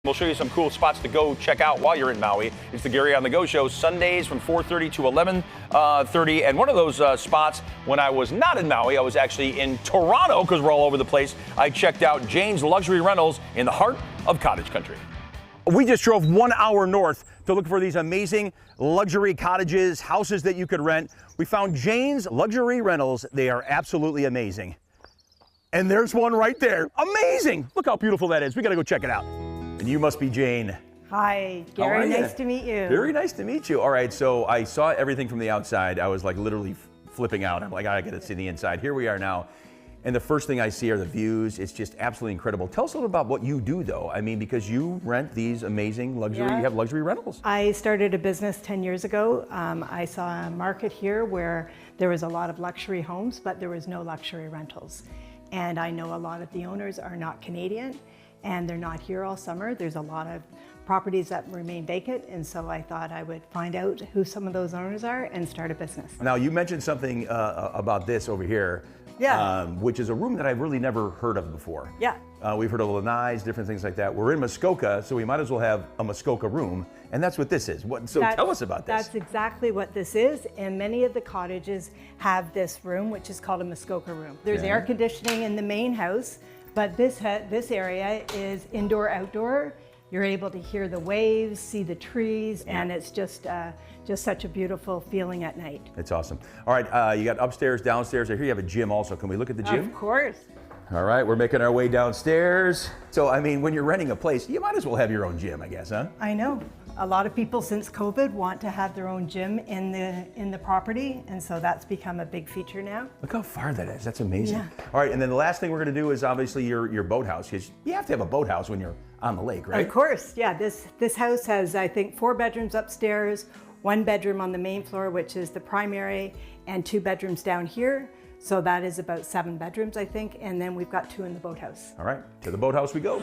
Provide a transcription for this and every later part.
We'll show you some cool spots to go check out while you're in Maui. It's the Gary on the Go show, Sundays from 4:30 to 11:30. And one of those spots, when I was not in Maui, I was actually in Toronto, because we're all over the place. I checked out Jayne's Luxury Rentals in the heart of cottage country. We just drove 1 hour north to look for these amazing luxury cottages, houses that you could rent. We found Jayne's Luxury Rentals. They are absolutely amazing. And there's one right there. Amazing! Look how beautiful that is. We gotta go check it out. And you must be Jayne. Hi, Gary, nice to meet you. Very nice to meet you. All right, so I saw everything from the outside. I was like literally flipping out. I'm like, I gotta see the inside. Here we are now. And the first thing I see are the views. It's just absolutely incredible. Tell us a little about what you do though. I mean, because you rent these amazing luxury, you have luxury rentals. I started a business 10 years ago. I saw a market here where there was a lot of luxury homes, but there was no luxury rentals. And I know a lot of the owners are not Canadian, and they're not here all summer. There's a lot of properties that remain vacant, and so I thought I would find out who some of those owners are and start a business. Now, you mentioned something about this over here, which is a room that I've really never heard of before. Yeah. We've heard of lanais, different things like that. We're in Muskoka, so we might as well have a Muskoka room, and that's what this is. Tell us about this. That's exactly what this is, and many of the cottages have this room, which is called a Muskoka room. There's air conditioning in the main house, but this area is indoor-outdoor. You're able to hear the waves, see the trees, and it's just such a beautiful feeling at night. It's awesome. All right, you got upstairs, downstairs. I hear you have a gym also. Can we look at the gym? Of course. All right, we're making our way downstairs. So, I mean, when you're renting a place, you might as well have your own gym, I guess, huh? I know. A lot of people since COVID want to have their own gym in the property, and so that's become a big feature now. Look how far that is. That's amazing. Yeah. All right, and then the last thing we're going to do is obviously your boathouse, because you have to have a boathouse when you're on the lake, right? Of course, yeah. This house has, I think, 4 bedrooms upstairs, 1 bedroom on the main floor, which is the primary, and 2 bedrooms down here. So that is about 7 bedrooms, I think, and then we've got 2 in the boathouse. All right, to the boathouse we go.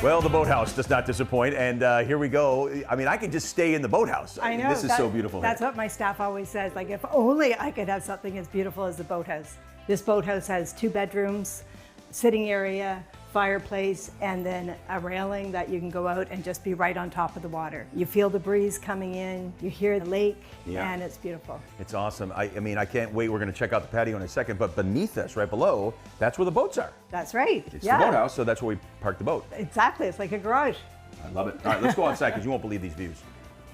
Well, the boathouse does not disappoint, and here we go. I mean, I could just stay in the boathouse. I know. This is so beautiful. That's what my staff always says, like, if only I could have something as beautiful as the boathouse. This boathouse has 2 bedrooms, sitting area, fireplace, and then a railing that you can go out and just be right on top of the water. You feel the breeze coming in, you hear the lake, and it's beautiful. It's awesome. I mean, I can't wait. We're going to check out the patio in a second, but beneath us, right below, that's where the boats are. That's right. It's the boathouse, so that's where we park the boat. Exactly. It's like a garage. I love it. All right, let's go outside because you won't believe these views.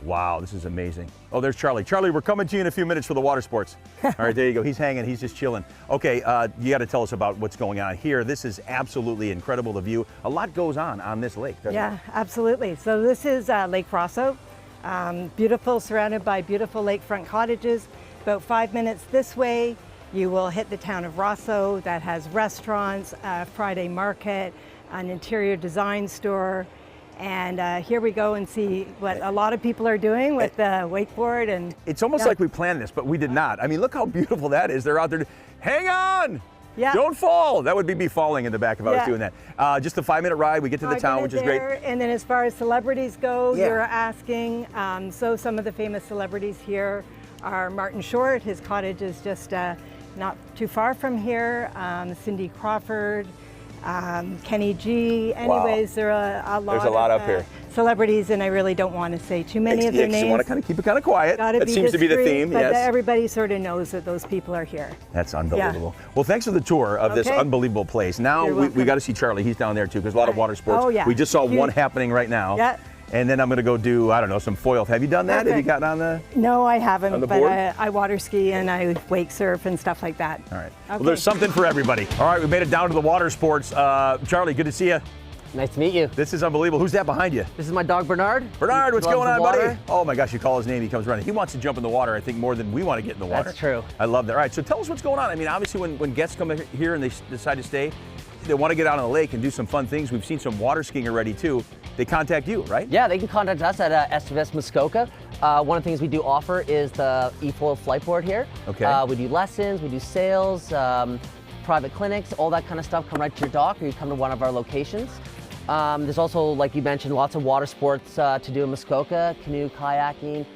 Wow, this is amazing. Oh, there's Charlie. Charlie, we're coming to you in a few minutes for the water sports. All right, there you go. He's hanging. He's just chilling. Okay, you got to tell us about what's going on here. This is absolutely incredible, the view. A lot goes on this lake, doesn't it? Absolutely. So this is Lake Rosso. Beautiful, surrounded by beautiful lakefront cottages. About 5 minutes this way, you will hit the town of Rosso that has restaurants, a Friday market, an interior design store. And here we go and see what a lot of people are doing with the wakeboard. And it's almost like we planned this, but we did not. I mean, look how beautiful that is. They're out there. Hang on! Yeah. Don't fall! That would be me falling in the back if I was doing that. Just a 5-minute ride. We get to the town, which is great. And then as far as celebrities go, you're asking. So some of the famous celebrities here are Martin Short. His cottage is just not too far from here. Cindy Crawford. Kenny G. Anyways, there are a lot of up here. Celebrities, and I really don't want to say too many of their names. You want to kind of keep it kind of quiet. That seems to be the theme. But everybody sort of knows that those people are here. That's unbelievable. Yeah. Well, thanks for the tour of this unbelievable place. Now we got to see Charlie. He's down there too, because a lot of water sports. Oh, yeah. We just saw one happening right now. Yeah. And then I'm going to go do, I don't know, some foil. Have you done that? Have you gotten on the No, I haven't, on the but board? I water ski and I wake surf and stuff like that. All right. Well, there's something for everybody. All right, we made it down to the water sports. Charlie, good to see you. Nice to meet you. This is unbelievable. Who's that behind you? This is my dog, Bernard. Bernard, what's going on, buddy? Oh my gosh, you call his name, he comes running. He wants to jump in the water, I think, more than we want to get in the water. That's true. I love that. All right, so tell us what's going on. I mean, obviously, when guests come here and they decide to stay, they want to get out on the lake and do some fun things. We've seen some water skiing already, too. They contact you, right? Yeah, they can contact us at SVS Muskoka. One of the things we do offer is the e-foil flightboard here. Okay. We do lessons, we do sales, private clinics, all that kind of stuff. Come right to your dock, or you come to one of our locations. There's also, like you mentioned, lots of water sports to do in Muskoka, canoe, kayaking,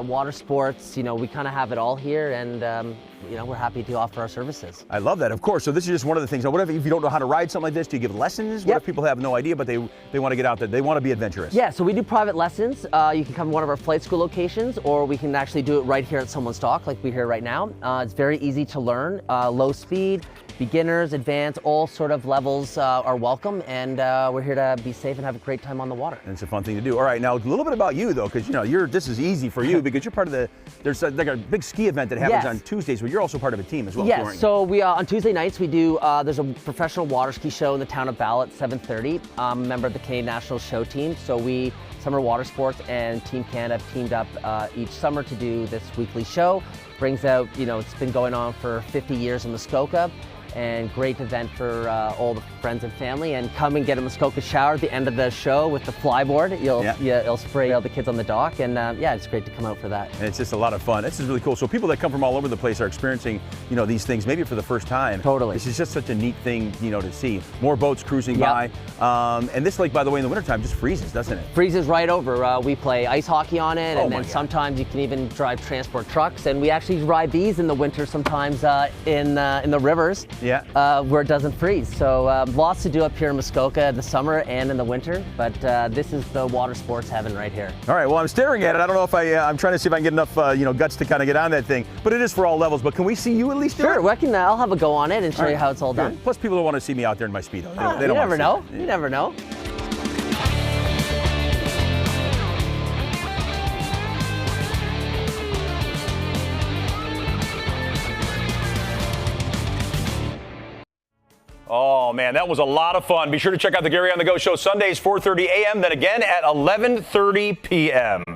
water sports. You know, we kind of have it all here, and we're happy to offer our services. I love that, of course. So this is just one of the things. Now, what if you don't know how to ride something like this? Do you give lessons? What if people have no idea, but they want to get out there? They want to be adventurous. Yeah, so we do private lessons. You can come to one of our flight school locations, or we can actually do it right here at someone's dock, like we're here right now. It's very easy to learn. Low speed, beginners, advanced, all sort of levels are welcome, and we're here to be safe and have a great time on the water. And it's a fun thing to do. All right, now a little bit about you though, because this is easy for you because you're part of there's like a big ski event that happens on Tuesdays, but you're also part of a team as well. Yes, so we on Tuesday nights we do, there's a professional water ski show in the town of Bell at 7:30. I'm a member of the Canadian National Show team, so we, Summer Water Sports and Team Canada have teamed up each summer to do this weekly show. Brings out, it's been going on for 50 years in Muskoka, and great event for all the friends and family. And come and get a Muskoka shower at the end of the show with the flyboard. You'll spray all the kids on the dock, and it's great to come out for that. And it's just a lot of fun. This is really cool. So people that come from all over the place are experiencing, these things maybe for the first time. Totally. This is just such a neat thing, to see. More boats cruising by. And this lake, by the way, in the wintertime just freezes, doesn't it? Freezes right over. We play ice hockey on it, and then God. sometimes you can even drive transport trucks. And we actually ride these in the winter sometimes in the rivers. Yeah. Where it doesn't freeze. So lots to do up here in Muskoka in the summer and in the winter, but this is the water sports heaven right here. All right, well, I'm staring at it. I don't know if I'm trying to see if I can get enough, guts to kind of get on that thing, but it is for all levels. But can we see you at least do it? Sure, I'll have a go on it and show you how it's all done. Plus, people don't want to see me out there in my Speedo. They You don't never know. want to see it. You never know. Oh, man, that was a lot of fun. Be sure to check out the Gary on the Go show Sundays, 4:30 a.m., then again at 11:30 p.m.